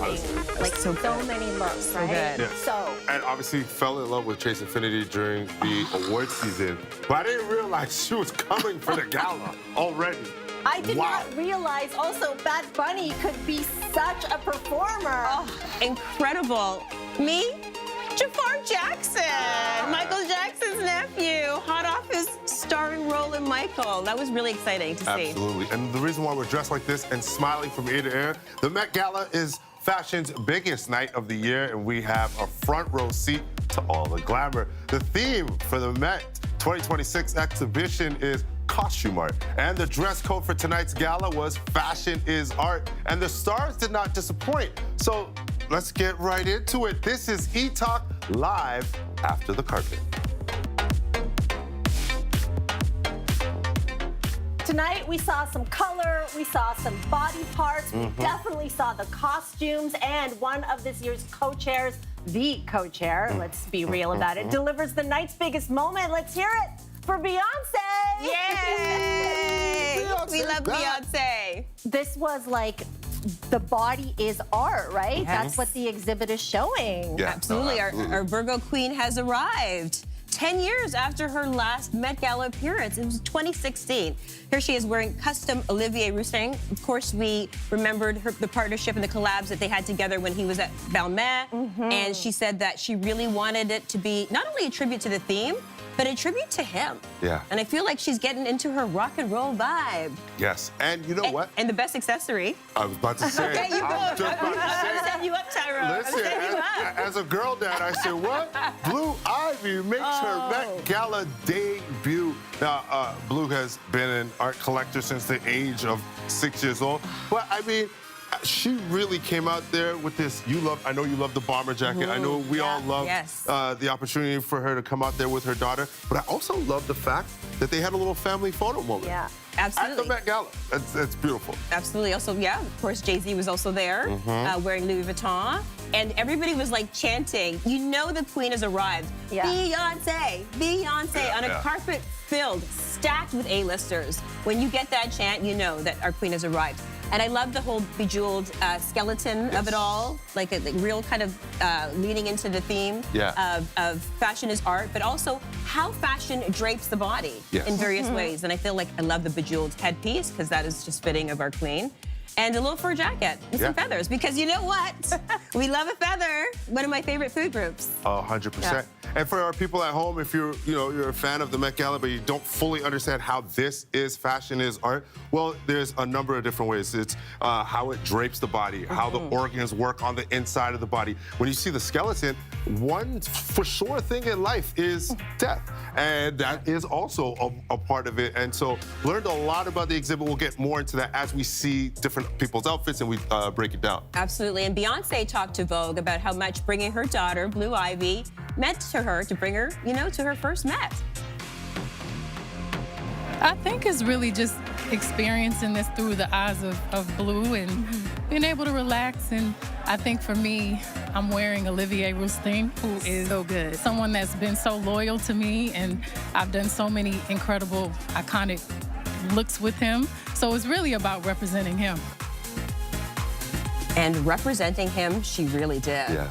Like so many looks, right? good. Yeah. So. And obviously fell in love with Chase Infiniti during the award season, but I didn't realize she was coming for the gala already. I did not realize also Bad Bunny could be such a performer. Oh, incredible. Me? Jaafar Jackson, Michael Jackson's nephew, hot off his starring role in Michael. That was really exciting to see. Absolutely. And the reason why we're dressed like this and smiling from ear to ear, the Met Gala is fashion's biggest night of the year, and we have a front row seat to all the glamour. The theme for the Met 2026 exhibition is costume art. And the dress code for tonight's gala was fashion is art. And the stars did not disappoint. So let's get right into it. This is Etalk live after the carpet. Tonight, we saw some color, we saw some body parts, we definitely saw the costumes, and one of this year's co-chairs, the co-chair, let's be real about it, delivers the night's biggest moment. Let's hear it for Beyoncé! Yay! We love Beyoncé. This was like, the body is art, right? Yes. That's what the exhibit is showing. Yeah, Absolutely. no, Our Virgo queen has arrived. 10 years after her last Met Gala appearance. It was 2016. Here she is wearing custom Olivier Rousteing. Of course, we remembered the partnership and the collabs that they had together when he was at Balmain. And she said that she really wanted it to be not only a tribute to the theme, but a tribute to him. Yeah. And I feel like she's getting into her rock and roll vibe. Yes, and you know what? And the best accessory. I was about to say. Okay, you go. I was just about to I'm say. setting you up, Tyrone. Listen, I'm setting you up. as a girl dad, I said, what? Blue Ivy makes her Met Gala debut. Now, Blue has been an art collector since the age of 6 years old. But, I mean, she really came out there with this. I know you love the bomber jacket. I know we all love the opportunity for her to come out there with her daughter. But I also love the fact that they had a little family photo moment. Yeah. Absolutely. At the Met Gala. That's beautiful. Absolutely. Also, yeah, of course, Jay-Z was also there, wearing Louis Vuitton. And everybody was like chanting, you know the queen has arrived. Yeah. Beyonce, Beyonce, on a carpet filled, stacked with A-listers. When you get that chant, you know that our queen has arrived. And I love the whole bejeweled skeleton of it all, like a real kind of leaning into the theme of fashion is art, but also how fashion drapes the body in various ways. And I feel like I love the bejeweled headpiece because that is just fitting of our queen. And a little fur jacket with some feathers, because you know what? We love a feather. One of my favorite food groups. 100%. Yeah. And for our people at home, if you're a fan of the Met Gala, but you don't fully understand how this is fashion is art, well, there's a number of different ways. It's how it drapes the body, how the organs work on the inside of the body. When you see the skeleton, one for sure thing in life is death. And that is also a part of it. And so learned a lot about the exhibit. We'll get more into that as we see different people's outfits and we break it down. Absolutely. And Beyonce talked to Vogue about how much bringing her daughter, Blue Ivy, meant to her to bring her, to her first Met. I think it's really just experiencing this through the eyes of Blue and being able to relax. And I think for me, I'm wearing Olivier Rousteing, who is so good. Someone that's been so loyal to me, and I've done so many incredible, iconic looks with him. So it's really about representing him. And representing him, she really did. Yeah.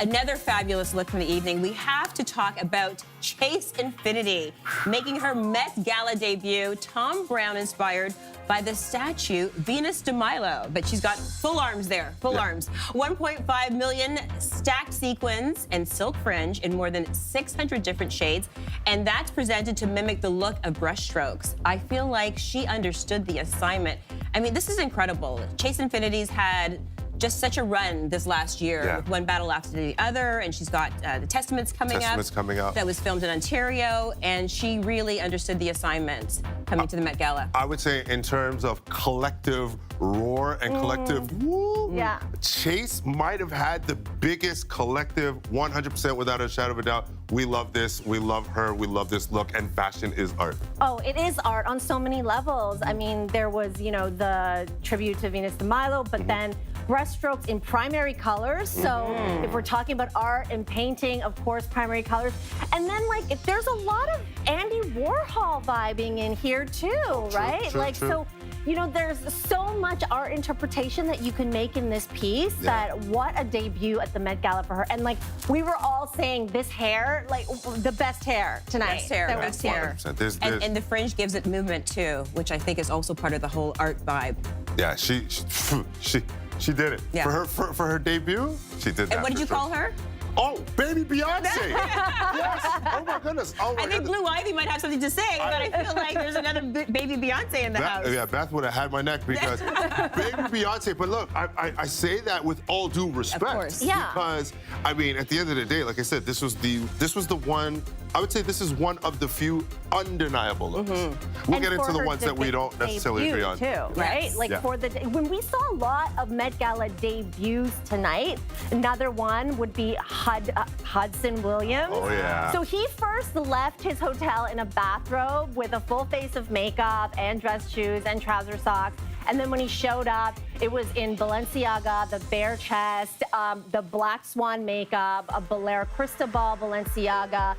Another fabulous look from the evening. We have to talk about Chase Infiniti, making her Met Gala debut. Tom Brown inspired by the statue Venus de Milo, but she's got full arms there, full arms. 1.5 million stacked sequins and silk fringe in more than 600 different shades, and that's presented to mimic the look of brushstrokes. I feel like she understood the assignment. I mean, this is incredible. Chase Infiniti's had just such a run this last year with one battle after the other, and she's got the Testaments coming up. That was filmed in Ontario, and she really understood the assignment coming to the Met Gala. I would say in terms of collective roar and collective woo, Chase might have had the biggest collective 100% without a shadow of a doubt. We love this, we love her, we love this look, and fashion is art. Oh, it is art on so many levels. I mean, there was, the tribute to Venus de Milo, but then brushstrokes in primary colors. So if we're talking about art and painting, of course, primary colors. And then, there's a lot of Andy Warhol vibing in here, too, right? True. So you know, there's so much art interpretation that you can make in this piece that what a debut at the Met Gala for her. And like, we were all saying this hair, like the best hair tonight. Best hair, that best we've hair. seen. And the fringe gives it movement too, which I think is also part of the whole art vibe. Yeah, she did it. Yeah. For her debut, she did that. And what did you call her? Oh, baby Beyonce. Yes. Oh my goodness. Oh my I think goodness. Blue Ivy might have something to say, but I feel like there's another baby Beyonce in the house. Yeah, Beth would have had my neck because baby Beyonce. But look, I say that with all due respect. Of course. Yeah. Because I mean, at the end of the day, like I said, this was the one. I would say this is one of the few undeniable looks. We'll And get into for the her ones that we don't necessarily debut, agree on. too, right? Yes. Like Yeah. for the when we saw a lot of Met Gala debuts tonight, another one would be Hudson Williams. Oh, yeah. So he first left his hotel in a bathrobe with a full face of makeup and dress shoes and trouser socks. And then when he showed up, it was in Balenciaga, the bare chest, the black swan makeup, a Bolero Cristobal Balenciaga.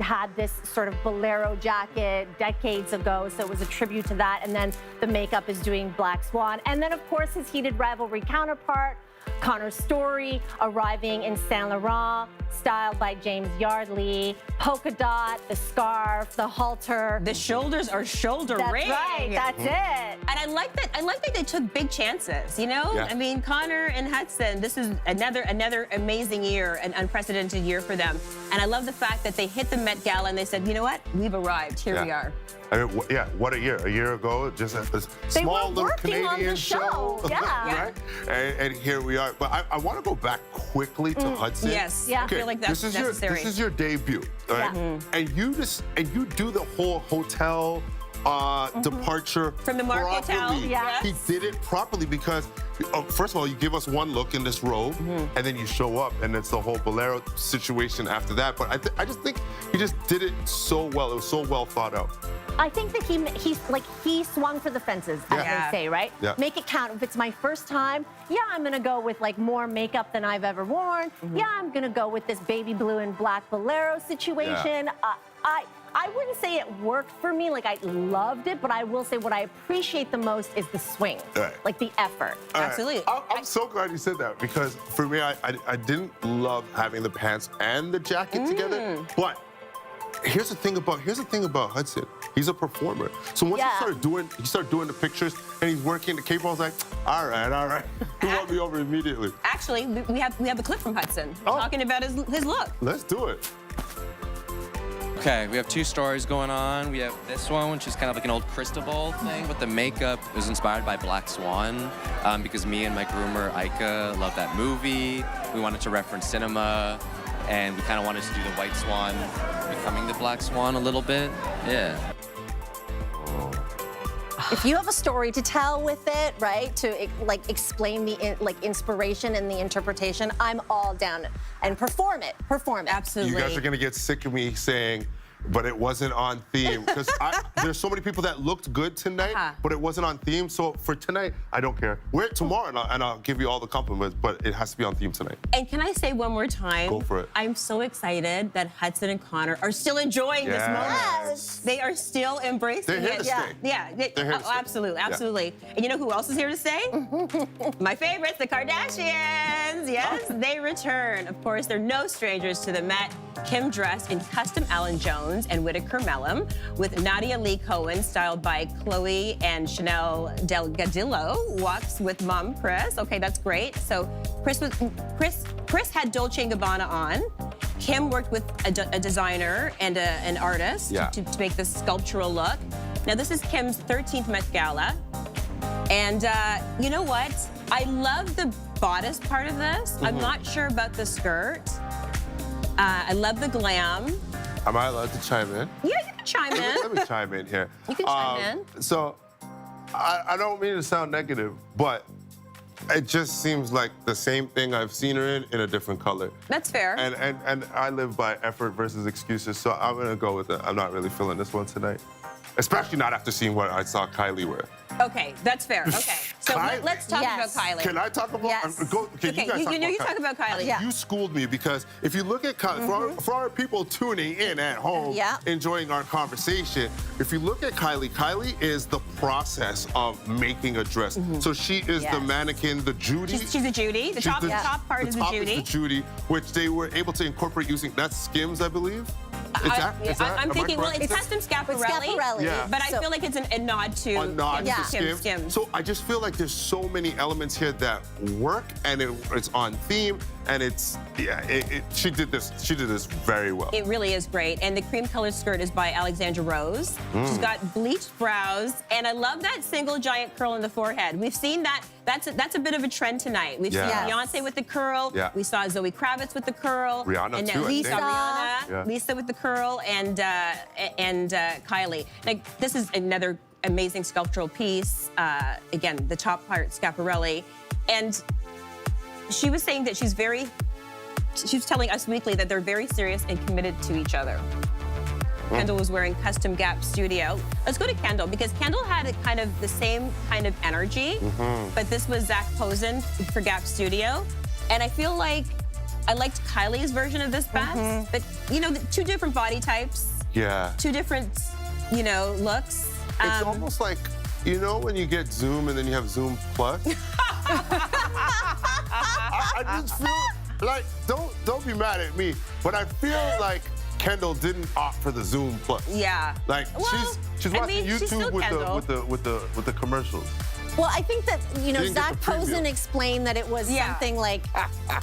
Had this sort of bolero jacket decades ago, so it was a tribute to that. And then the makeup is doing Black Swan. And then, of course, his heated rivalry counterpart, Connor Storrie, arriving in Saint Laurent, styled by James Yardley. Polka dot, the scarf, the halter. The shoulders are shoulder That's ring. right, that's it. And I like that they took big chances, you know? Yeah. I mean, Connor and Hudson, this is another amazing year, an unprecedented year for them. And I love the fact that they hit the Met Gala and they said, you know what? We've arrived. Here we are. I mean, yeah, what a year. A year ago, just a They small were little working on Canadian the show. Yeah. right? And here we are. But I want to go back quickly to Hudson. Yes, Yeah. I feel like that's necessary. This is your debut, all right? Yeah. And you do the whole hotel departure From the Mark Hotel, properly. yes. He did it properly because, first of all, you give us one look in this robe, and then you show up, and it's the whole bolero situation after that. But I just think he just did it so well. It was so well thought out. I think that he swung for the fences, as Yeah. they say, right? Yeah. Make it count. If it's my first time, yeah, I'm gonna go with like more makeup than I've ever worn. Yeah, I'm gonna go with this baby blue and black bolero situation. I wouldn't say it worked for me, like I loved it, but I will say what I appreciate the most is the swing, Right. like the effort. All right. Absolutely. I'm so glad you said that because for me, I didn't love having the pants and the jacket together. But here's the thing about Hudson. He's a performer. So once he started doing the pictures and he's working, the K-Ball's like, all right. He won me over immediately. Actually, we have a clip from Hudson Oh. talking about his look. Let's do it. Okay, we have two stories going on. We have this one, which is kind of like an old Cristobal thing, but the makeup was inspired by Black Swan because me and my groomer, Ika, love that movie. We wanted to reference cinema, and we kind of wanted to do the White Swan becoming the Black Swan a little bit. Yeah. If you have a story to tell with it, right, to like explain the inspiration and the interpretation, I'm all down and perform it. Absolutely. You guys are gonna get sick of me saying, but it wasn't on theme. Because there's so many people that looked good tonight, but it wasn't on theme. So for tonight, I don't care. Wear it tomorrow and I'll give you all the compliments, but it has to be on theme tonight. And can I say one more time? Go for it. I'm so excited that Hudson and Connor are still enjoying this moment. Yes. They are still embracing They're here it. to stay. Yeah. They're here to stay. Absolutely, Yeah. absolutely. And you know who else is here to stay? My favorites, the Kardashians. Yes, they return. Of course, they're no strangers to the Met. Kim dressed in custom Alan Jones and Whitaker Mellon, with Nadia Lee Cohen, styled by Chloe and Chanel Delgadillo, walks with mom Chris. Okay, that's great. So Chris had Dolce & Gabbana on. Kim worked with a designer and an artist to make this sculptural look. Now, this is Kim's 13th Met Gala. And you know what? I love the bodice part of this. I'm not sure about the skirt. I love the glam. Am I allowed to chime in? Yeah, you can chime in. Let me chime in here. You can chime in. So, I don't mean to sound negative, but it just seems like the same thing I've seen her in a different color. That's fair. And I live by effort versus excuses, so I'm gonna go with it. I'm not really feeling this one tonight. Especially not after seeing what I saw Kylie wear. Okay, that's fair. Okay. So Kylie. let's talk Yes. about Kylie. Can I talk about? Yes. Okay, Okay, you guys talk you about talk about Kylie. Yeah. You schooled me because if you look at Kylie, for our people tuning in at home, Yeah. enjoying our conversation, if you look at Kylie, Kylie is the process of making a dress. So she is the Yes. mannequin, the Judy. She's a Judy. The top part is the Judy. The Judy, which they were able to incorporate using, that's Skims, I believe. Is that? I'm am I thinking, well, correct? it's custom Schiaparelli. Schiaparelli. Yeah. But I feel like it's a nod to A nod to Skims. Skims. So I just feel like there's so many elements here that work, and it's on theme, and it's she did this very well. It really is great. And the cream colored skirt is by Alexandra Rose. She's got bleached brows, and I love that single giant curl in the forehead. We've seen that. That's a bit of a trend tonight. We've seen Yeah. Beyonce with the curl. Yeah. We saw Zoe Kravitz with the curl. Rihanna and too, now I we think. saw Rihanna, Yeah. Lisa with the curl, and Kylie. Like, this is another amazing sculptural piece. Again, the top part Schiaparelli, and she was saying that she's telling Us Weekly that they're very serious and committed to each other. Kendall was wearing custom Gap Studio. Let's go to Kendall, because Kendall had the same kind of energy, but this was Zach Posen for Gap Studio. And I feel like I liked Kylie's version of this best, but two different body types, Yeah. two different, looks. It's almost like, when you get Zoom and then you have Zoom Plus? I just feel like, don't be mad at me, but I feel like Kendall didn't opt for the Zoom Plus. Yeah. Like, Well, she's I watching mean, she's still YouTube Kendall. with the commercials. Well, I think that, Didn't get Zach the preview. Posen explained that it was something like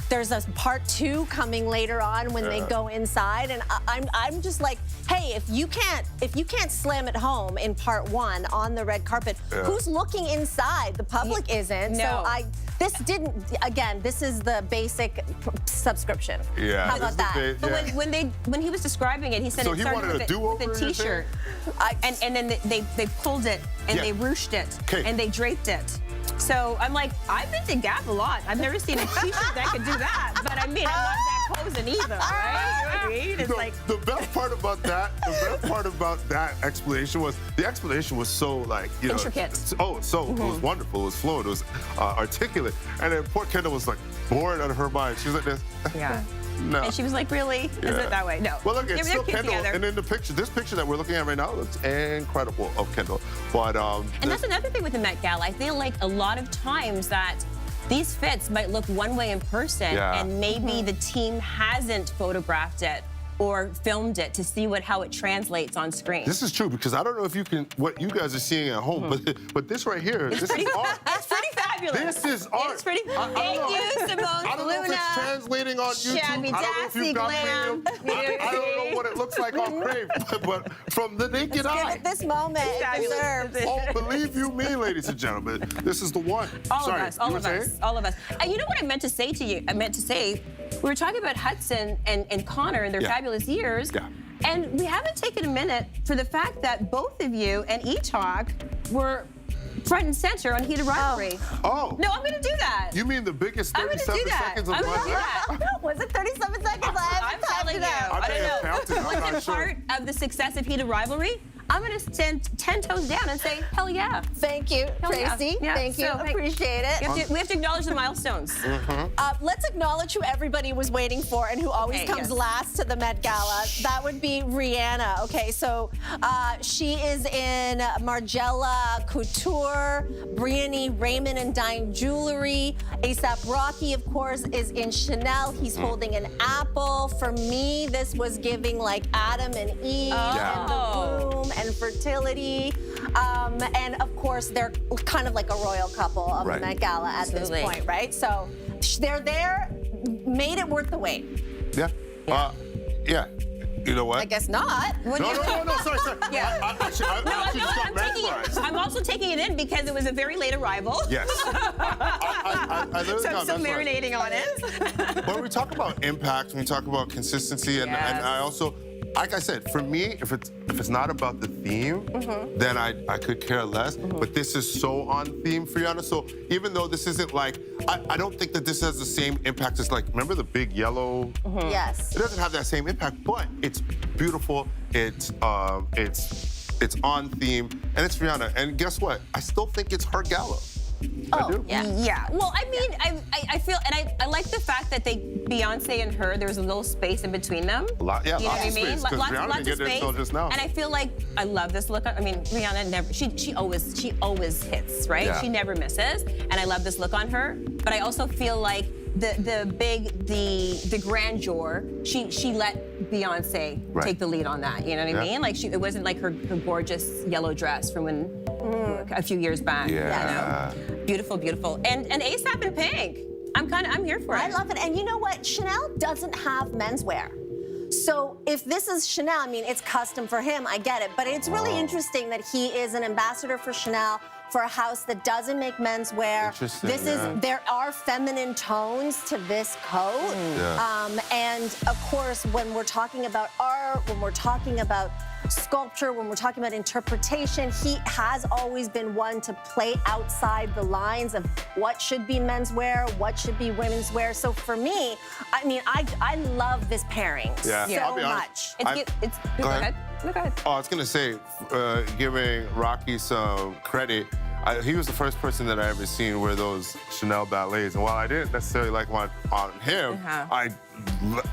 there's a part 2 coming later on when they go inside, and I'm just like, hey, if you can't slam it home in part 1 on the red carpet, who's looking inside? The public isn't. No. So this is the basic subscription. Yeah. How about that? But when he was describing it, he said So it he started wanted a with do-over, a you're T-shirt, saying? and then they pulled it and Yeah. they ruched it 'Kay. and they draped it. So I'm like, I've been to Gap a lot. I've never seen a T-shirt that could do that. But I mean, I'm not that Posen either, right? I mean, it's like The best part about that explanation was so like, Intricate. It was wonderful. It was fluid. It was articulate. And then poor Kendall was like bored out of her mind. She was like this. yeah. No. And she was like, really? Is it that way? No. Well, look, it's They're still cute Kendall. together. And then this picture that we're looking at right now looks incredible of Kendall. But And that's another thing with the Met Gala. I feel like a lot of times that these fits might look one way in person, and maybe the team hasn't photographed it or filmed it to see how it translates on screen. this is true, because I don't know if what you guys are seeing at home, but this right here, this is art. It's pretty fabulous. This is art. It's pretty. I don't Thank know. you, Simone. I don't know if it's translating on YouTube. Shabby I don't know if Dassy you've got Glam. video. I don't know what it looks like on Crave, but from the naked eye. At this moment, it Fabulous. deserves. Oh, believe you me, ladies and gentlemen, this is the one. All Sorry, of us, you all were of saying? us, all of us. You know what I meant to say to you? I meant to say, we were talking about Hudson and Connor and their fabulous years. Yeah. And we haven't taken a minute for the fact that both of you and Etalk were front and center on Heated Rivalry. Oh. No, I'm going to do that. You mean the biggest I'm gonna 37 do that. seconds of I'm my gonna do life? that. Was it 37 seconds? I I'm haven't typed telling it you. out. I may have don't know. counted, I'm Was not it sure. part of the success of Heated Rivalry? I'm going to stand 10 toes down and say, hell yeah. Thank you, Hell yeah. Tracy. Yeah, Thank you. so, hey, Appreciate it. We have to acknowledge the milestones. Let's acknowledge who everybody was waiting for and who always Okay, comes yes. last to the Met Gala. That would be Rihanna. Okay, so she is in Margiela Couture, Brioni Raymond and Dine Jewelry. A$AP Rocky, of course, is in Chanel. He's holding an apple. For me, this was giving like Adam and Eve and the womb and fertility. And of course, they're kind of like a royal couple of the Right. Met Gala at Absolutely. this point, right? So they're there, made it worth the wait. Yeah. Yeah. You know what? I guess not. No, sorry. Yeah. I just got mesmerized. I'm also taking it in because it was a very late arrival. Yes. I literally So I'm got still mesmerized. marinating on it. When we talk about impact, when we talk about consistency, and Yes. I also, like I said, for me, if it's not about the theme, then I could care less. But this is so on theme for Rihanna. So even though this isn't like, I don't think that this has the same impact as like, remember the big yellow? Yes. It doesn't have that same impact, but it's beautiful. It's on theme, and it's Rihanna. And guess what? I still think it's her gala. I do. Yeah. Well, I mean, I feel, and I like the fact that Beyonce and her, there was a little space in between them. A lot, yeah, You know lots what I of mean? space, 'cause Rihanna Lots didn't get of there space. until just now. And I feel like I love this look. I mean, Rihanna never, she always hits, right? Yeah. She never misses. And I love this look on her. But I also feel like the grandeur, she let Beyonce Right. take the lead on that. You know what I Yeah. mean? Like it wasn't like her gorgeous yellow dress from when a few years back. Yeah. You know? Beautiful, beautiful. And ASAP in pink. I'm here for it. I love it. And you know what? Chanel doesn't have menswear. So if this is Chanel, I mean, it's custom for him, I get it. But it's really interesting that he is an ambassador for Chanel, for a house that doesn't make menswear. Interesting, This yeah. is, there are feminine tones to this coat. Yeah. And of course, when we're talking about art, when we're talking about sculpture, when we're talking about interpretation, he has always been one to play outside the lines of what should be menswear, what should be women's wear. So for me, I mean, I love this pairing Yeah. so I'll be honest. much. Go ahead. ahead. No, go ahead. Oh, I was gonna say, giving Rocky some credit. He was the first person that I ever seen wear those Chanel ballets, and while I didn't necessarily like one on him, I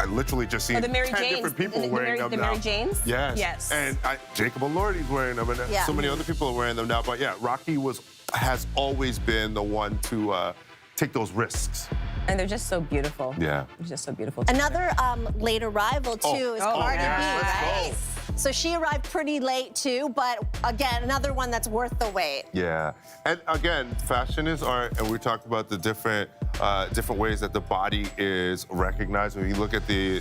literally just seen Oh, the Mary 10 Janes. different people The wearing Mary- them the now. Mary Janes? Yes. Yes. And Jacob Elordi's wearing them, and Yeah. so many other people are wearing them now. But yeah, Rocky has always been the one to take those risks. And they're just so beautiful. Yeah. They're just so beautiful. Another late arrival too is Cardi B, yeah, let's right? go. So she arrived pretty late too, but again, another one that's worth the wait. Yeah, and again, fashion is art, and we talked about the different ways that the body is recognized. When you look at the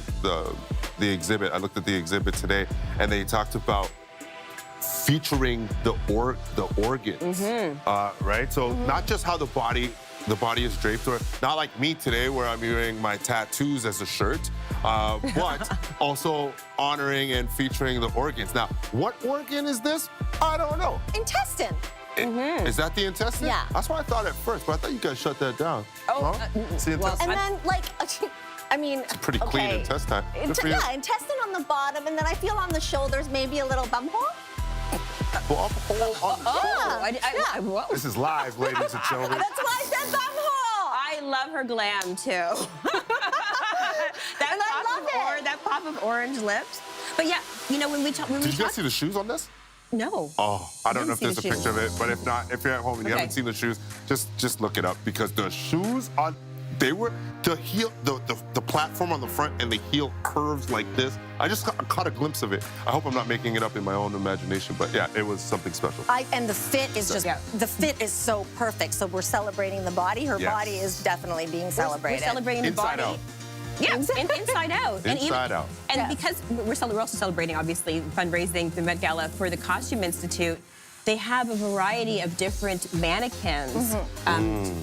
exhibit, I looked at the exhibit today, and they talked about featuring the organs, right? So not just how the body is draped, or not like me today where I'm wearing my tattoos as a shirt, but also honoring and featuring the organs. Now, what organ is this? I don't know. Intestine. Is that the intestine? Yeah. That's what I thought at first, but I thought you guys shut that down. Oh, No? It's the well, intestine? And then, like, I mean, it's pretty clean intestine. Good for you. Yeah, intestine on the bottom, and then I feel on the shoulders maybe a little bum hole. Bump hole on the shoulder. Whoa. This is live, ladies and gentlemen. That's why I said bum hole. I love her glam too. That pop of orange lips. But yeah, you know when we talk. Did you guys see the shoes on this? No. Oh, I don't know if didn't there's see a the picture of it, but if not, if you're at home and you Okay. haven't seen the shoes, just look it up, because the shoes they were the heel, the platform on the front and the heel curves like this. I just caught a glimpse of it. I hope I'm not making it up in my own imagination, but yeah, it was something special. And the fit is just, the fit is so perfect. So we're celebrating the body. Her Yes. body is definitely being celebrated. We're celebrating the Inside body. out. Yeah, inside out. Inside out. And Yes. because we're also celebrating, obviously, fundraising the Met Gala for the Costume Institute, they have a variety of different mannequins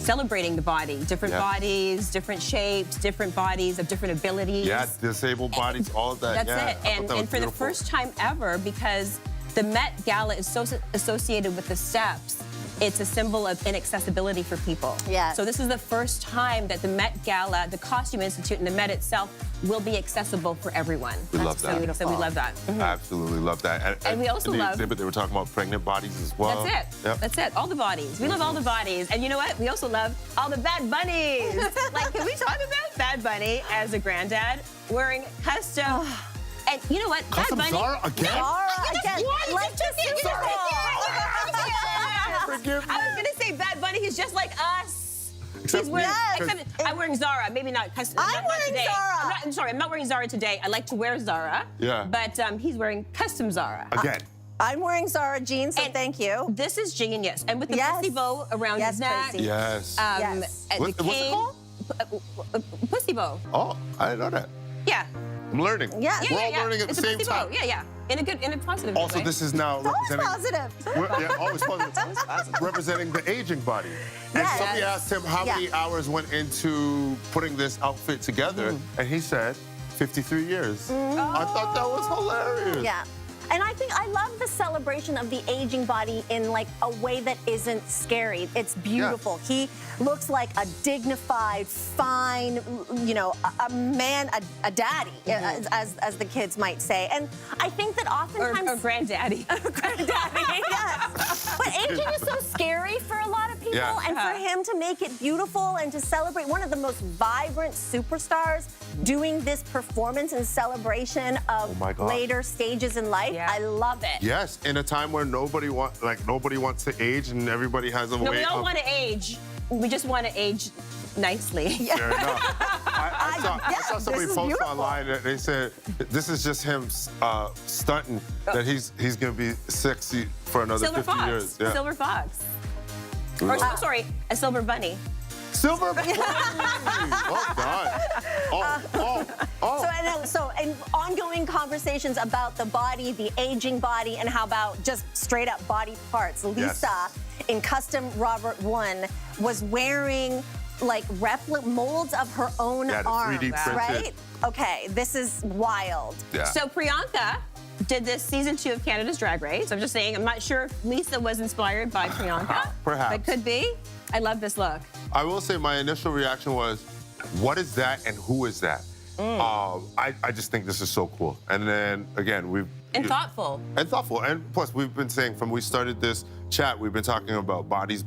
celebrating the body. Different bodies, different shapes, different bodies of different abilities. Yeah, disabled bodies, all of that. That's yeah, it. I thought that was And for the beautiful. first time ever, because the Met Gala is so associated with the steps, it's a symbol of inaccessibility for people. Yes. So this is the first time that the Met Gala, the Costume Institute, and the Met itself will be accessible for everyone. We love that. So we love that. Absolutely love that. And we also in the love- exhibit, they were talking about pregnant bodies as well. That's it. Yep. That's it. All the bodies. We love all the bodies. And you know what? We also love all the Bad Bunnies. Like, can we talk about Bad Bunny as a granddad wearing custom? And you know what? Custom Bad Bunny. Zara again? Zara again. What? Like the Super Bowl. Forgive me. I was gonna say Bad Bunny. He's just like us. Except He's wearing, me. except I'm wearing Zara. Maybe not custom. I'm not wearing today. Zara. I'm sorry, I'm not wearing Zara today. I like to wear Zara. Yeah. But he's wearing custom Zara. Again. I'm wearing Zara jeans, so And thank you. This is genius. And with the Yes. pussy bow around Yes, his neck. Tracy. Yes. Yes. And What's the it cane. called? Pussy bow. Oh, I didn't know that. Yeah. I'm learning. Yeah. We're all learning at It's the a same pussy time. bow. Yeah, yeah. In a positive Also, way. this is now Always representing. positive. Always positive. Representing the aging body. And Yes. somebody asked him how many hours went into putting this outfit together, and he said 53 years. I thought that was hilarious. Yeah. And I think I love the celebration of the aging body in like a way that isn't scary. It's beautiful. Yes. He looks like a dignified, fine, you know, a man, a daddy, as the kids might say. And I think that oftentimes... Or granddaddy. Granddaddy, yes. But aging is so scary for a lot of people. Yeah. And for him to make it beautiful and to celebrate one of the most vibrant superstars doing this performance and celebration of later stages in life, I love it. Yes, in a time where nobody wants to age and everybody has a way. No, we don't want to age. We just want to age nicely. Fair enough. I saw somebody post online that they said this is just him stunting that he's gonna be sexy for another Silver 50 fox. years. Yeah. Silver fox. Or sorry, a silver bunny. Silver bunny. Oh God. So in ongoing conversations about the body, the aging body, and how about just straight up body parts. Lisa in Custom Robert 1 was wearing like molds of her own arms, 3D printed. right? Okay, this is wild. Yeah. So Priyanka did this season 2 of Canada's Drag Race. I'm just saying, I'm not sure if Lisa was inspired by Priyanka. Perhaps. But could be. I love this look. I will say my initial reaction was, what is that and who is that? I just think this is so cool. And then again, Thoughtful. And thoughtful. And plus, we've been saying from we started this chat, we've been talking about bodies,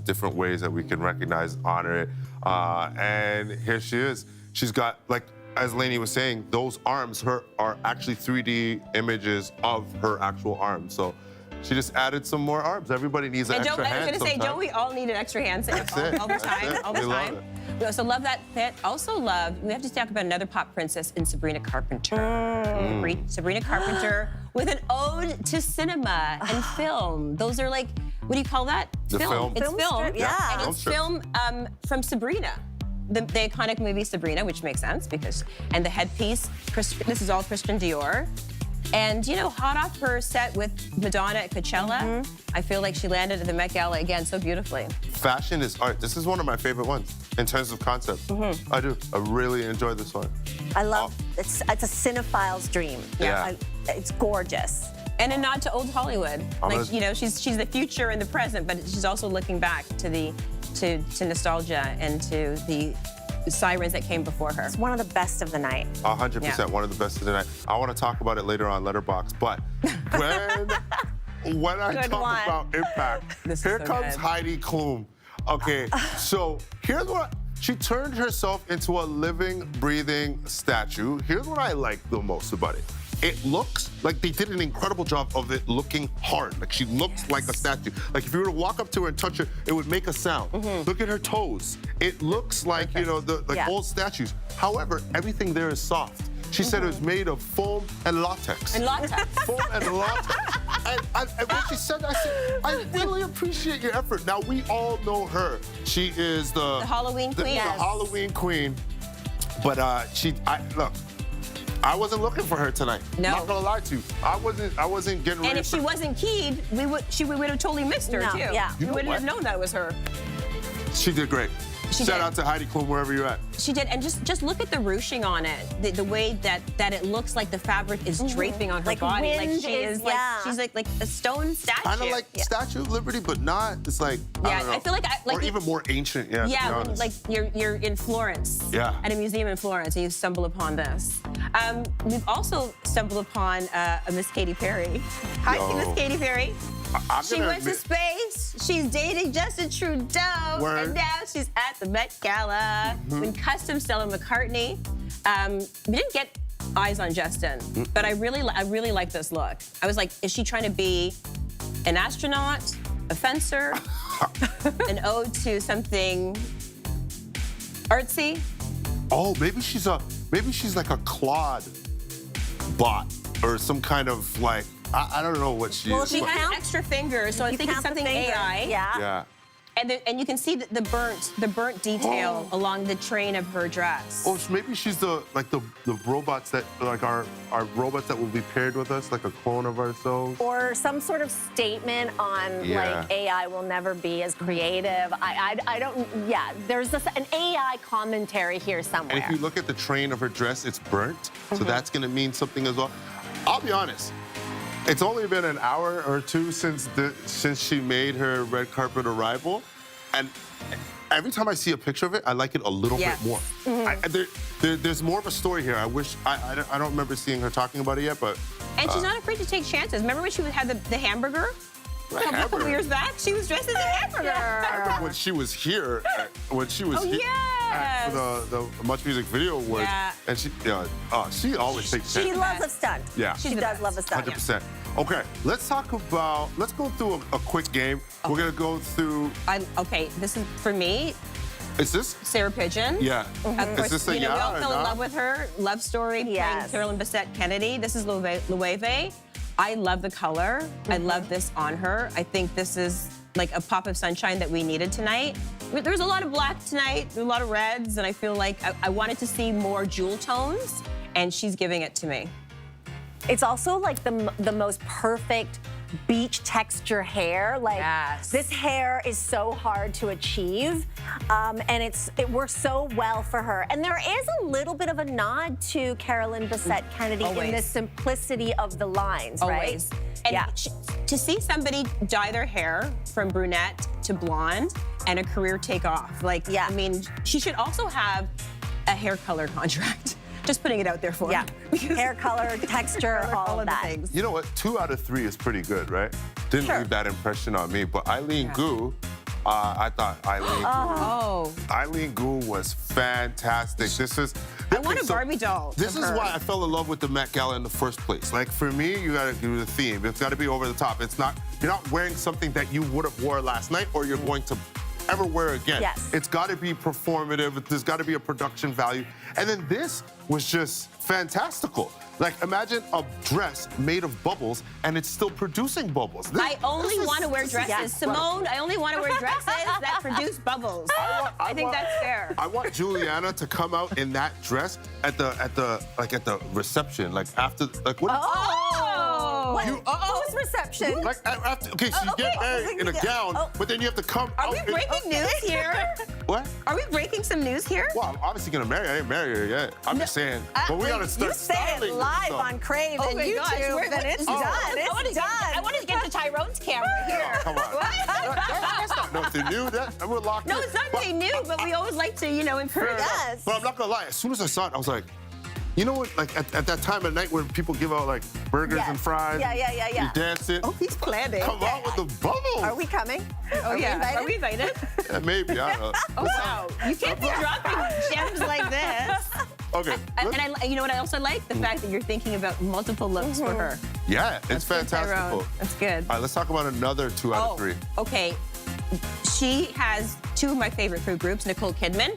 different ways that we can recognize, honor it. And here she is. She's got, like, as Lainey was saying, those arms are actually 3D images of her actual arms. So she just added some more arms. Everybody needs an extra hand. I was going to say, don't we all need an extra hand all the time? All the time. We also love that fit. Also love, we have to talk about another pop princess in Sabrina Carpenter. Sabrina Carpenter with an ode to cinema and film. Those are like, what do you call that? The film. It's film. Strip, yeah. And it's film from Sabrina. The iconic movie Sabrina, which makes sense and the headpiece, this is all Christian Dior. And, you know, hot off her set with Madonna at Coachella, I feel like she landed at the Met Gala again so beautifully. Fashion is art. This is one of my favorite ones in terms of concept. I do. I really enjoy this one. I love it's a cinephile's dream. Yeah. It's gorgeous. And a nod to old Hollywood. Like, you know, she's the future and the present, but she's also looking back to to nostalgia and to the sirens that came before her. It's one of the best of the night. 100%, one of the best of the night. I want to talk about it later on Letterboxd, but when I talk about impact, here comes Heidi Klum. Okay, so here's what, she turned herself into a living, breathing statue. Here's what I like the most about it. It looks like they did an incredible job of it looking hard. Like she looks like a statue. Like if you were to walk up to her and touch her, it would make a sound. Look at her toes. It looks like, you know, the old statues. However, everything there is soft. She said it was made of foam and latex. And latex. Foam and latex. And when she said that, I said, I really appreciate your effort. Now, we all know her. She is the Halloween queen. The Halloween queen. But look, I wasn't looking for her tonight. No. Not gonna lie to you. I wasn't getting ready. And if she wasn't keyed, we would have totally missed her too. Yeah. We wouldn't have known that was her. She did great. Shout out to Heidi Klum wherever you're at. She did, and just look at the ruching on it, the way that it looks like the fabric is draping on her Like body, like wind she is she's like a stone statue. Kind of like Statue of Liberty, but not. It's like I don't know. I feel like or even more ancient. Yeah. Yeah, to be when, honest. like you're in Florence. Yeah. At a museum in Florence, and you stumble upon this. We've also stumbled upon a Miss Katy Perry. Hi, Miss Katy Perry. She went to space. She's dating Justin Trudeau, and now she's at the Met Gala with custom Stella McCartney. We didn't get eyes on Justin, but I really like this look. I was like, is she trying to be an astronaut, a fencer, an ode to something artsy? Oh, maybe she's like a Claude bot or some kind of like. I don't know what she is. She has extra fingers, so I think it's something AI. Yeah. And you can see the burnt detail along the train of her dress. Oh, so maybe she's the robots that like our robots that will be paired with us, like a clone of ourselves. Or some sort of statement on like AI will never be as creative. I don't. Yeah, there's an AI commentary here somewhere. And if you look at the train of her dress, it's burnt, so that's gonna mean something as well. I'll be honest. It's only been an hour or two since she made her red carpet arrival, and every time I see a picture of it, I like it a little bit more. There's more of a story here. I wish I don't remember seeing her talking about it yet, but. And she's not afraid to take chances. Remember when she had the hamburger? A couple of years back, she was dressed as a hamburger. I remember when she was here, at the Much Music Video Awards, and she always takes chances. She loves a stunt. Yeah. She does love a stunt. 100%. Okay, let's go through a quick game. We're gonna go through. Okay, this is for me. Is this Sarah Pigeon? Yeah. Of course, Is this a we all or fell in not? love with her. Love story, Yes. playing Carolyn Bessette Kennedy. This is Loewe. I love the color. I love this on her. I think this is like a pop of sunshine that we needed tonight. There's a lot of black tonight, a lot of reds, and I feel like I wanted to see more jewel tones, and she's giving it to me. It's also like the most perfect beach texture hair. Like this hair is so hard to achieve, and it works so well for her. And there is a little bit of a nod to Carolyn Bessette Kennedy in the simplicity of the lines, Always. right? And to see somebody dye their hair from brunette to blonde and a career take off, like, I mean, she should also have a hair color contract. Just putting it out there for her. Hair color, texture, all of that. Things. You know what? 2 out of 3 is pretty good, right? Didn't leave that impression on me. But Eileen Gu, I thought Eileen Gu was fantastic. I want a Barbie doll. This is why I fell in love with the Met Gala in the first place. Like, for me, you gotta do the theme. It's gotta be over the top. You're not wearing something that you would have wore last night or you're going to ever wear again. Yes. It's got to be performative. There's got to be a production value. And then this was just fantastical. Like, imagine a dress made of bubbles and it's still producing bubbles. I only want to wear dresses. Simone, I only want to wear dresses that produce bubbles. I think that's fair. I want Juliana to come out in that dress at the reception, like after, like what? Whose reception? Like after, okay, so you get married in a gown, but then you have to come Are out. we breaking news here? What? Are we breaking some news here? Well, I'm obviously gonna marry her. I ain't married her yet. I'm just saying. But we gotta start You say it styling live stuff. on Crave Oh and my gosh, YouTube, then it's done. It's done. I want to get to Tyrone's camera here. Come on. That's not nothing new. We're locked in. No, it's not anything new, but we always like to, encourage. Yes. But I'm not gonna lie. As soon as I saw it, I was like, you know what? Like at that time of night where people give out like burgers and fries. Yeah. You dance it. Oh, he's planning. Come on with the bubbles. Are we coming? Oh, yeah. Are we invited? Yeah, maybe. I don't know. Oh, wow. You can't be dropping gems like this. Okay. And you know what I also like? The fact that you're thinking about multiple looks for her. Yeah, it's Good, Tyrone. fantastical. That's good. All right, let's talk about another 2 out of 3. Okay. She has 2 of my favorite food groups, Nicole Kidman.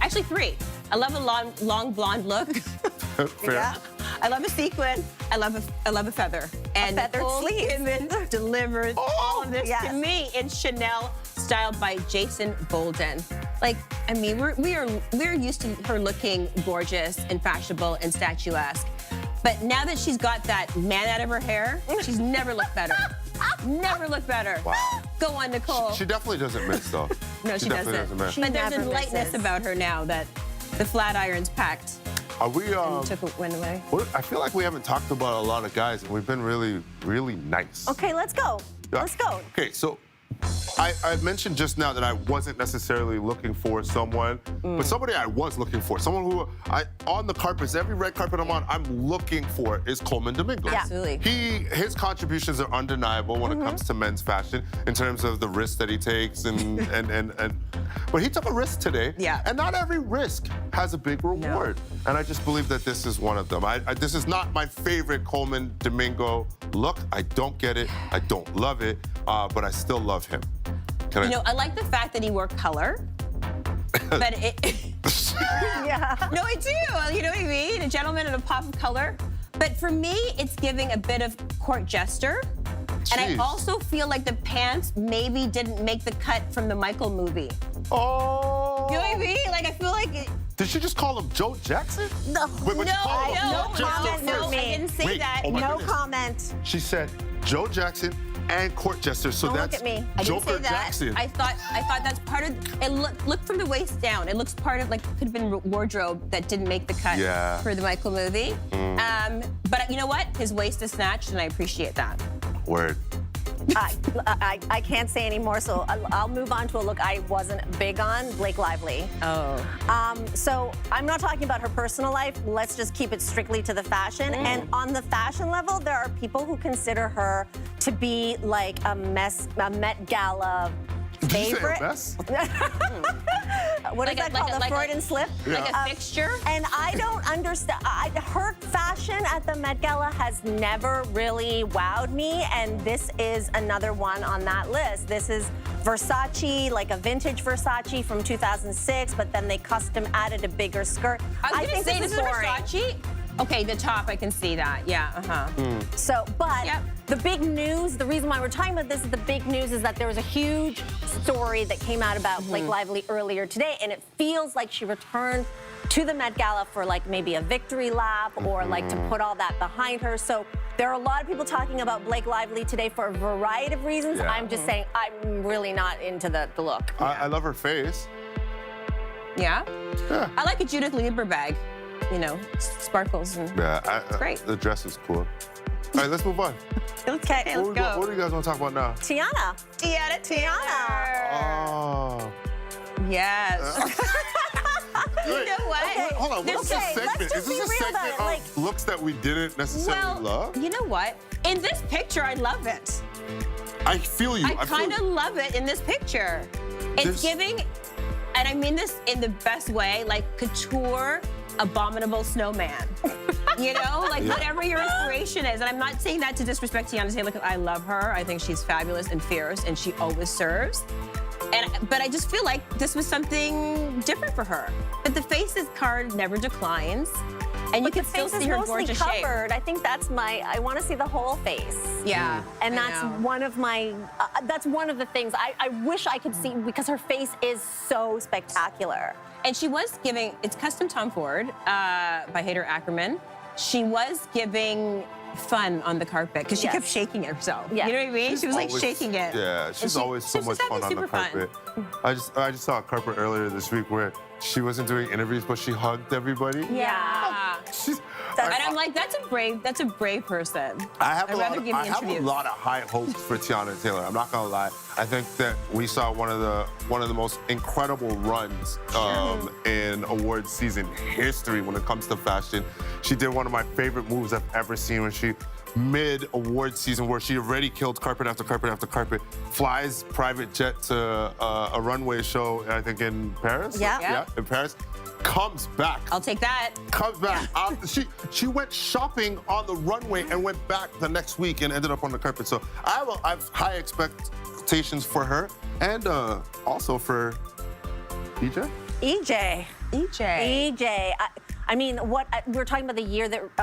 Actually, 3. I love a long blonde look. Fair. Yeah. I love a sequin. I love a feather. And feathered Nicole sleeve. Kidman delivers all of this to me in Chanel, styled by Jason Bolden. Like, I mean, we're used to her looking gorgeous and fashionable and statuesque. But now that she's got that man out of her hair, she's never looked better. Never looked better. Wow. Go on, Nicole. She definitely doesn't miss though. No, she definitely doesn't. miss. But there's a never lightness misses. about her now that the flat iron's packed Are we? went away. I feel like we haven't talked about a lot of guys, and we've been really, really nice. Okay, let's go. Let's go. Okay, so I mentioned just now that I wasn't necessarily looking for someone, but somebody I was looking for, someone who on the carpets, every red carpet I'm on, I'm looking for is Colman Domingo. Yeah. Absolutely. His contributions are undeniable when it comes to men's fashion in terms of the risks that he takes and but he took a risk today. Yeah. And not every risk has a big reward. And I just believe that this is one of them. This is not my favorite Colman Domingo look. I don't get it. I don't love it. But I still love him. I like the fact that he wore color. But Yeah. No, I do. You know what I mean? A gentleman and a pop of color. But for me, it's giving a bit of court jester. And I Jeez. also feel like the pants maybe didn't make the cut from the Michael movie. Oh. You know what I mean? Like, I feel like... Did she just call him Joe Jackson? No. Wait, but you called him no Joe Jackson comment first. for me. I didn't say Wait, that. oh my No goodness. comment. She said Joe Jackson, and court jester. So Don't look that's at me. I didn't Joker say that. Jackson. I thought that's part of it. Look from the waist down. It looks part of like could have been wardrobe that didn't make the cut Yeah. for the Michael movie. But you know what? His waist is snatched, and I appreciate that. Word. I can't say anymore, so I'll move on to a look I wasn't big on, Blake Lively. Oh. So I'm not talking about her personal life. Let's just keep it strictly to the fashion. And on the fashion level, there are people who consider her to be like a Met Gala Did you say a favorite. mess? What is that called? A Freudian slip? Like a fixture? And I don't understand. Her fashion at the Met Gala has never really wowed me, and this is another one on that list. This is Versace, like a vintage Versace from 2006, but then they custom added a bigger skirt. I was gonna say this this is is boring. Versace. Okay, the top, I can see that. Yeah, So, but Yep. the big news, the reason why we're talking about this is the big news is that there was a huge story that came out about Blake Lively earlier today, and it feels like she returned to the Met Gala for like maybe a victory lap or like to put all that behind her. So there are a lot of people talking about Blake Lively today for a variety of reasons. Yeah. I'm just saying I'm really not into the look. I love her face. Yeah? Yeah. I like a Judith Lieber bag. You know, sparkles and Yeah, great. The dress is cool. All right, let's move on. Okay, What do you guys want to talk about now? Teyana. Teyana. Oh. Yes. You know what? Okay. Hold on, what's this Okay, let's segment? just Is this be a real about segment it, of like- looks that we didn't necessarily love? You know what? In this picture, I love it. I feel you. I kind of love it in this picture. It's This- giving, and I mean this in the best way, like couture, abominable snowman. You know, like Yeah. whatever your inspiration is. And I'm not saying that to disrespect Teyana Taylor, because I love her. I think she's fabulous and fierce, and she always serves. But I just feel like this was something different for her. But the faces card never declines, and you But can the still face is see her mostly gorgeous shape. covered. I think that's I want to see the whole face. Yeah, And I that's know. one of my, that's one of the things I wish I could see because her face is so spectacular. And she was giving, it's custom Tom Ford by Hader Ackerman. She was giving fun on the carpet because she Yes. kept shaking it herself. Yeah. You know what I mean? She was like Always- shaking it. Yeah, And she's she- always so she much was fun on having the super fun. carpet. I just saw a carpet earlier this week where she wasn't doing interviews, but she hugged everybody. Yeah. She's, And I'm like, that's a brave person. I have I'd rather give I me have a interviews. lot of high hopes for Teyana Taylor. I'm not gonna lie. I think that we saw one of the most incredible runs in award season history when it comes to fashion. She did one of my favorite moves I've ever seen when she mid-award season where she already killed carpet after carpet after carpet, flies private jet to a runway show, I think in Paris? Yeah. Yeah. In Paris. Comes back. I'll take that. Comes back. She went shopping on the runway and went back the next week and ended up on the carpet. So I have high expectations for her and also for Ejae. EJ. I mean, we're talking about the year that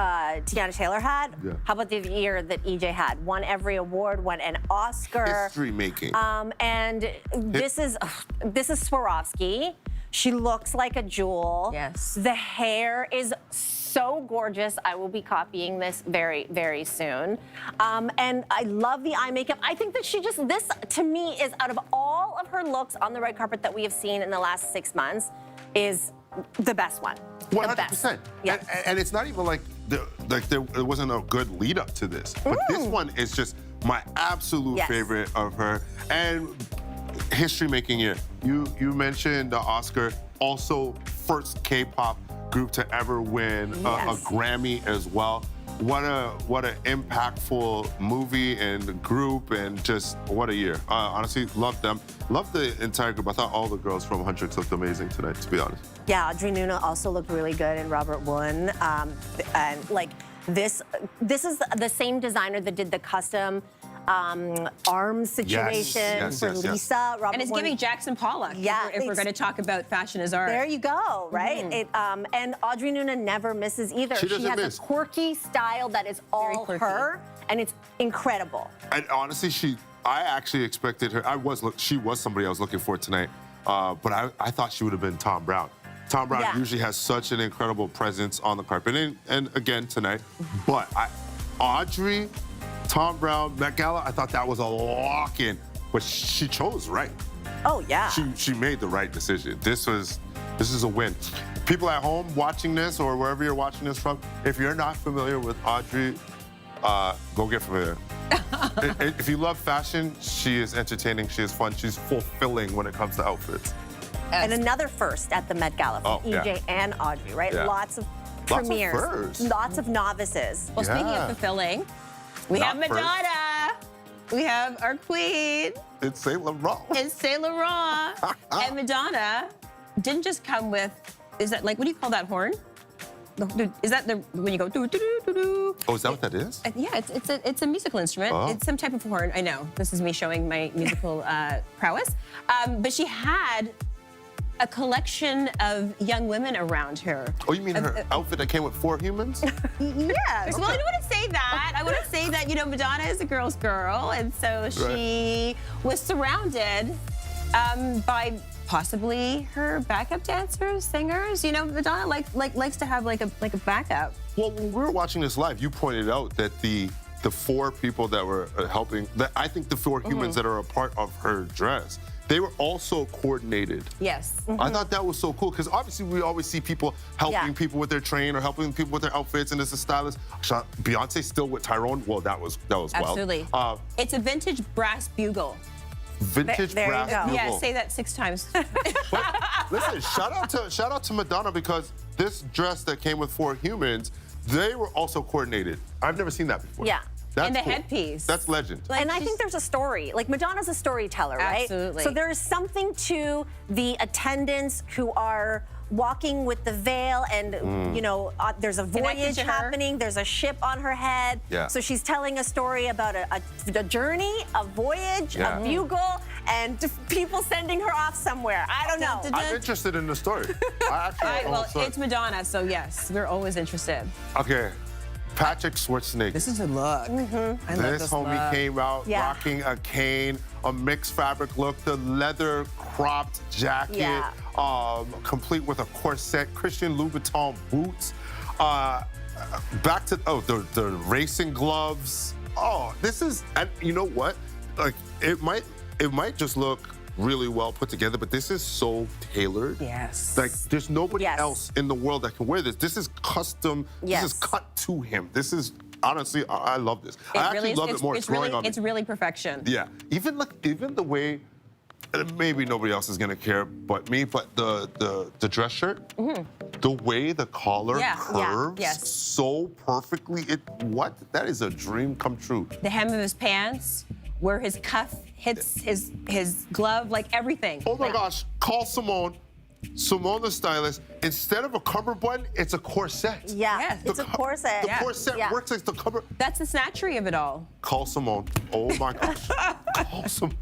Teyana Taylor had. Yeah. How about the year that EJ had? Won every award, won an Oscar. History making. And this is Swarovski. She looks like a jewel. Yes. The hair is so gorgeous. I will be copying this very, very soon. And I love the eye makeup. I think that this to me is out of all of her looks on the red carpet that we have seen in the last 6 months is the best one. The best. 100%. Yeah. And it's not even like there wasn't a good lead up to this. But this one is just my absolute Yes. favorite of her. And history making year. You mentioned the Oscar, also first K-pop group to ever win a Yes. Grammy as well. What an impactful movie and group, and just what a year. Honestly, love them. Love the entire group. I thought all the girls from Huntrix looked amazing tonight, to be honest. Yeah, Audrey Nuna also looked really good, and Robert Woon. And like this is the same designer that did the custom arms situation for yes. Lisa. Robert And it's Woon. giving Jackson Pollock. Yeah, If we're it's- going to talk about fashion as art. There you go, right? And Audrey Nuna never misses either. She doesn't has miss. a quirky style that is all quirky. her, and it's incredible. And honestly, I actually expected her. She was somebody I was looking for tonight, but I thought she would have been Tom Brown. Tom Brown Yeah. usually has such an incredible presence on the carpet, and again tonight. But Audrey, Tom Brown, Met Gala, I thought that was a lock-in, but she chose right. Oh, yeah. She made the right decision. This is a win. People at home watching this or wherever you're watching this from, if you're not familiar with Audrey, go get familiar. If you love fashion, she is entertaining, she is fun, she's fulfilling when it comes to outfits. And another first at the Met Gala from Ejae and Audrey, right? Yeah. Lots of premieres, firsts. lots of novices. Well, speaking of fulfilling, we have Madonna. We have our queen. It's Saint Laurent. It's Saint Laurent. And Madonna didn't just come with, is that like, what do you call that horn? Is that the when you go do do do do do? Oh, is that what that is? Yeah, it's a musical instrument. Oh. It's some type of horn. I know this is me showing my musical prowess. But she had a collection of young women around her. Oh, you mean her outfit that came with 4 humans? Yes. Well, I don't want to say that. I want to say that, you know, Madonna is a girl's girl, and so she was surrounded by possibly her backup dancers, singers. You know, Madonna likes to have like a backup. Well, when we were watching this live, you pointed out that the 4 people that were helping, that I think the 4 humans that are a part of her dress, they were also coordinated. Yes. I thought that was so cool because obviously we always see people helping people with their train or helping people with their outfits, and as a stylist, Beyoncé still with Tyrone. Well, that was wild. Absolutely. It's a vintage brass bugle. Vintage There you brass go. bugle. Yeah, say that 6 times. But listen, shout out to Madonna because this dress that came with 4 humans, they were also coordinated. I've never seen that before. Yeah. That's And the cool. headpiece. That's legend. And I think there's a story. Like, Madonna's a storyteller, right? Absolutely. So there is something to the attendants who are walking with the veil and, you know, there's a Connected voyage to her. happening. There's a ship on her head. Yeah. So she's telling a story about a journey, a voyage, Yeah. a bugle, and people sending her off somewhere. I don't know. I'm interested in the story. I actually Well, it's Madonna, so yes, we're always interested. Okay. Patrick Schwarzenegger. This is a look. I love This homie look. came out rocking a cane, a mixed fabric look, the leather cropped jacket, complete with a corset, Christian Louboutin boots. Back to the racing gloves. Oh, this is, and you know what? Like it might just look really well put together, but this is so tailored. Yes. Like there's nobody else in the world that can wear this. This is custom. This is cut to him. This is honestly, I love this. I actually love it more. It's growing on me. It's really perfection. Yeah. Even the way, maybe nobody else is gonna care but me, but the dress shirt, the way the collar curves so perfectly. That is a dream come true. The hem of his pants, where his cuff hits his glove, like everything. Oh my gosh, call Simone the stylist. Instead of a cummerbund, it's a corset. Yeah, Yes. it's a corset. The corset works like the cover. That's the snatchery of it all. Call Simone. Oh my gosh. Call Simone.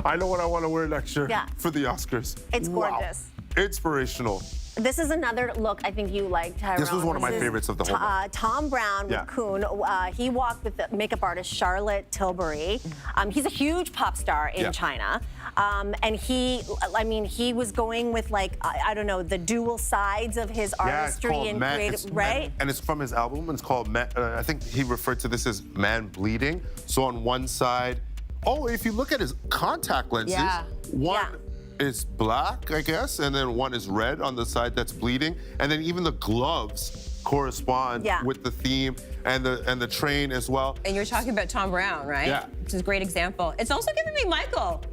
I know what I want to wear next year for the Oscars. It's Wow. gorgeous. Inspirational. This is another look I think you liked, Tyrone. This was one of my favorites of the whole month. Tom Brown with Kun. He walked with the makeup artist Charlotte Tilbury. He's a huge pop star in China. And he was going with like, I don't know, the dual sides of his artistry and creative, right? And it's from his album, and it's called Met. I think he referred to this as Man Bleeding. So on one side, if you look at his contact lenses, one is black, I guess, and then one is red on the side that's bleeding, and then even the gloves correspond with the theme and the train as well. And you're talking about Tom Brown, right? Yeah. Which is a great example. It's also giving me Michael.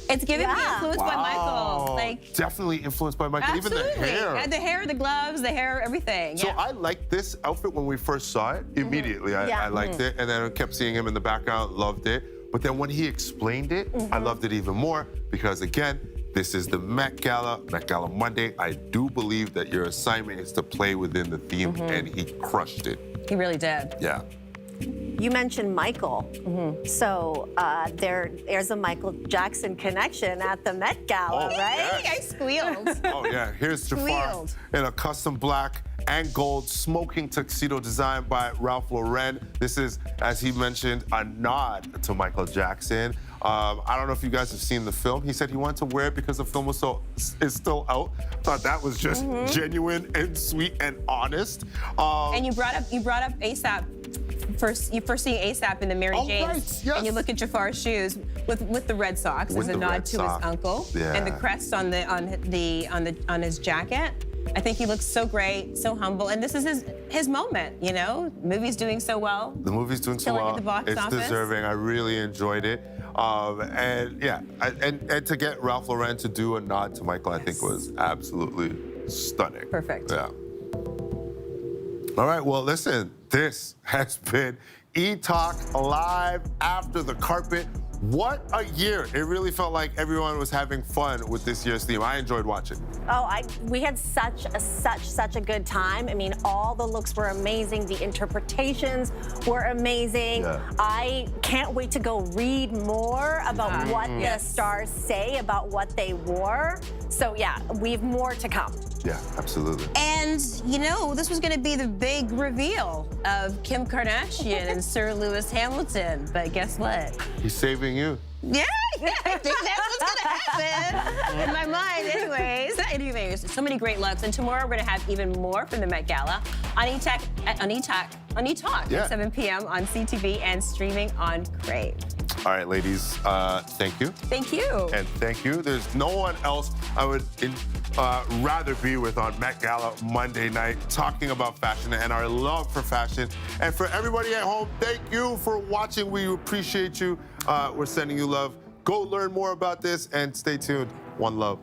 It's giving me influenced by Michael. Like Definitely influenced by Michael. absolutely. Even the hair. The hair, the gloves, the hair, everything. So I liked this outfit when we first saw it. Immediately, I liked it, and then I kept seeing him in the background, loved it. But then when he explained it, I loved it even more because, again, this is the Met Gala Monday. I do believe that your assignment is to play within the theme, and he crushed it. He really did. Yeah. You mentioned Michael. So there's a Michael Jackson connection at the Met Gala, right? I squealed. Oh, yeah. Here's Jaafar Squealed. in a custom black and gold smoking tuxedo designed by Ralph Lauren. This is, as he mentioned, a nod to Michael Jackson. I don't know if you guys have seen the film. He said he wanted to wear it because the film is still out. Thought that was just genuine and sweet and honest. And you brought up ASAP you first see ASAP in the Mary Oh, Jane's, right, yes. and you look at Jafar's shoes with the red socks With as a the nod red to sock. his uncle, Yeah. and the crest on his jacket. I think he looks so great, so humble, and this is his moment. You know, movie's doing so well. The movie's doing so Killing well. at the box It's office. deserving. I really enjoyed it. And yeah, and to get Ralph Lauren to do a nod to Michael, I think was absolutely stunning. Perfect. Yeah. All right, well, listen, this has been Etalk Live After the Carpet. What a year. It really felt like everyone was having fun with this year's theme. I enjoyed watching. Oh, we had such a good time. I mean, all the looks were amazing. The interpretations were amazing. Yeah. I can't wait to go read more about what the stars say about what they wore. So yeah, we have more to come. Yeah, absolutely. And, you know, this was going to be the big reveal of Kim Kardashian and Sir Lewis Hamilton. But guess what? He's saving you. Yeah, I think that's what's going to happen. In my mind, anyways. Anyways, so many great looks. And tomorrow we're going to have even more from the Met Gala on Etalk Yeah. at 7 p.m. on CTV and streaming on Crave. All right, ladies, thank you. Thank you. And thank you. There's no one else I would rather be with on Met Gala Monday night, talking about fashion and our love for fashion. And for everybody at home, thank you for watching. We appreciate you. We're sending you love. Go learn more about this and stay tuned. One love.